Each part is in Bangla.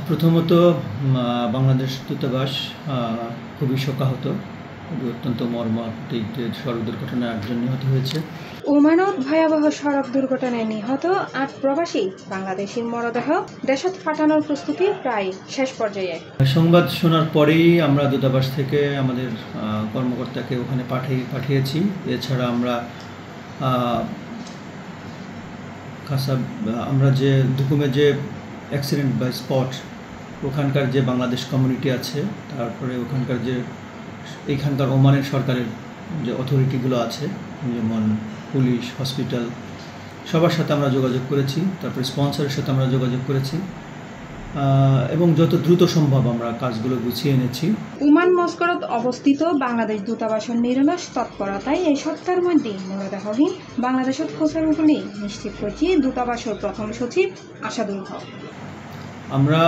প্রথমত বাংলাদেশ দূতাবাস খুবই শোকাহত, খুবই অত্যন্ত মর্মান্তিক যে সড়ক দুর্ঘটনায় ৮ জন নিহত হয়েছে। ওমানত ভয়াবহ সড়ক দুর্ঘটনায় নিহত ৮ প্রবাসী বাংলাদেশির মরদেহ দেশত পাঠানোর প্রস্তুতি প্রায় শেষ পর্যায়ে। সংবাদ শোনার পরেই আমরা দূতাবাস থেকে আমাদের কর্মকর্তাকে ওখানে পাঠিয়েছি। এছাড়া আমরা যে দুকুমে যে অ্যাক্সিডেন্ট বা স্পট, ওখানকার যে বাংলাদেশ কমিউনিটি আছে, তারপরে ওখানকার যে এইখানকার ওমানের সরকারের যে অথরিটিগুলো আছে, যেমন পুলিশ, হসপিটাল, সবার সাথে আমরা যোগাযোগ করেছি। তারপরে স্পন্সরের সাথে আমরা যোগাযোগ করেছি এবং যত দ্রুত সম্ভব আমরা কাজগুলো গুছিয়ে এনেছি। ওমান মস্কটত অবস্থিত বাংলাদেশ দূতাবাসের নিরলস তৎপরতায় এই সপ্তাহের মধ্যে মরদেহহীন বাংলাদেশত পৌঁছাবে বলে নিশ্চিত করেছি দূতাবাসের প্রথম সচিব আসাদুল হক। আমরা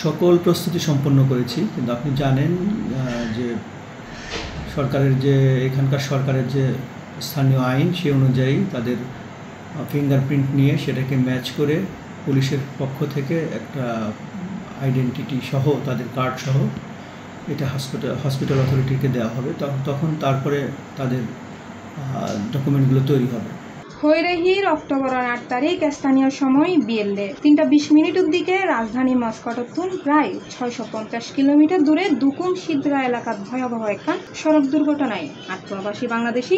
সকল প্রস্তুতি সম্পন্ন করেছি, কিন্তু আপনি জানেন যে এখানকার সরকারের যে স্থানীয় আইন, সে অনুযায়ী তাদের ফিঙ্গারপ্রিন্ট নিয়ে সেটাকে ম্যাচ করে পুলিশের পক্ষ থেকে একটা আইডেন্টিটি সহ, তাদের কার্ড সহ এটা হসপিটাল অথরিটিকে দেওয়া হবে। তারপরে তাদের ডকুমেন্টগুলো তৈরি হবে। হৈরাহির অক্টোবরের ৮ তারিখ স্থানীয় সময় বিয়েলে ৩:২০ দিকে রাজধানী মস্কটতুন প্রায় ৬৫০ কিলোমিটার দূরে দুকুম সিদ্রা এলাকাত ভয়াবহ একখান সড়ক দুর্ঘটনায় ৮ প্রবাসী বাংলাদেশি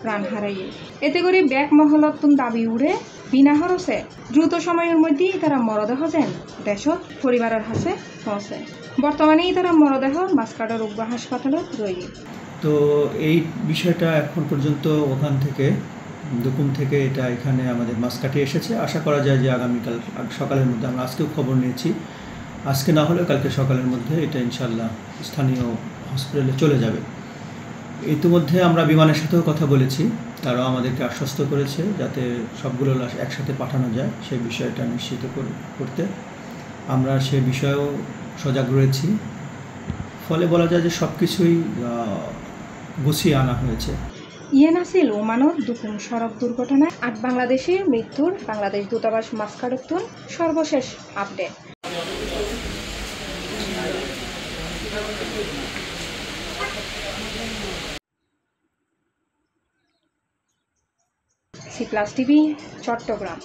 প্রাণ হারাইয়ে। এতে করে ব্যাক মহলতুন দাবি উড়ে বিনা খরচে দ্রুত সময়ের মধ্যেই তারা মরদেহ যেন দেশত পরিবারের হাতে পৌঁছে। বর্তমানেই তারা মরদেহ মাস্কাটের উগ্র হাসপাতালে রয়েছে। তো এই বিষয়টা এখন পর্যন্ত ওখান থেকে দুকুম থেকে এটা এখানে আমাদের মাস্কাটে এসেছে। আশা করা যায় যে আগামীকাল সকালের মধ্যে, আমরা আজকেও খবর নিয়েছি, আজকে না হলেও কালকে সকালের মধ্যে এটা ইনশাল্লাহ স্থানীয় হসপিটালে চলে যাবে। ইতিমধ্যে আমরা বিমানের সাথেও কথা বলেছি, তারাও আমাদেরকে আশ্বস্ত করেছে যাতে সবগুলো লাশ একসাথে পাঠানো যায়, সেই বিষয়টা নিশ্চিত করতে আমরা সে বিষয়েও সজাগ রয়েছি। ফলে বলা যায় যে সব কিছুই গুছিয়ে আনা হয়েছে। নাসিল ওমানত দুকুম সড়ক দুর্ঘটনায় ৮ বাংলাদেশির মৃত্যুর বাংলাদেশ দূতাবাস মাস্কাটতুন সর্বশেষ আপডেট। C+ TV Chittagong.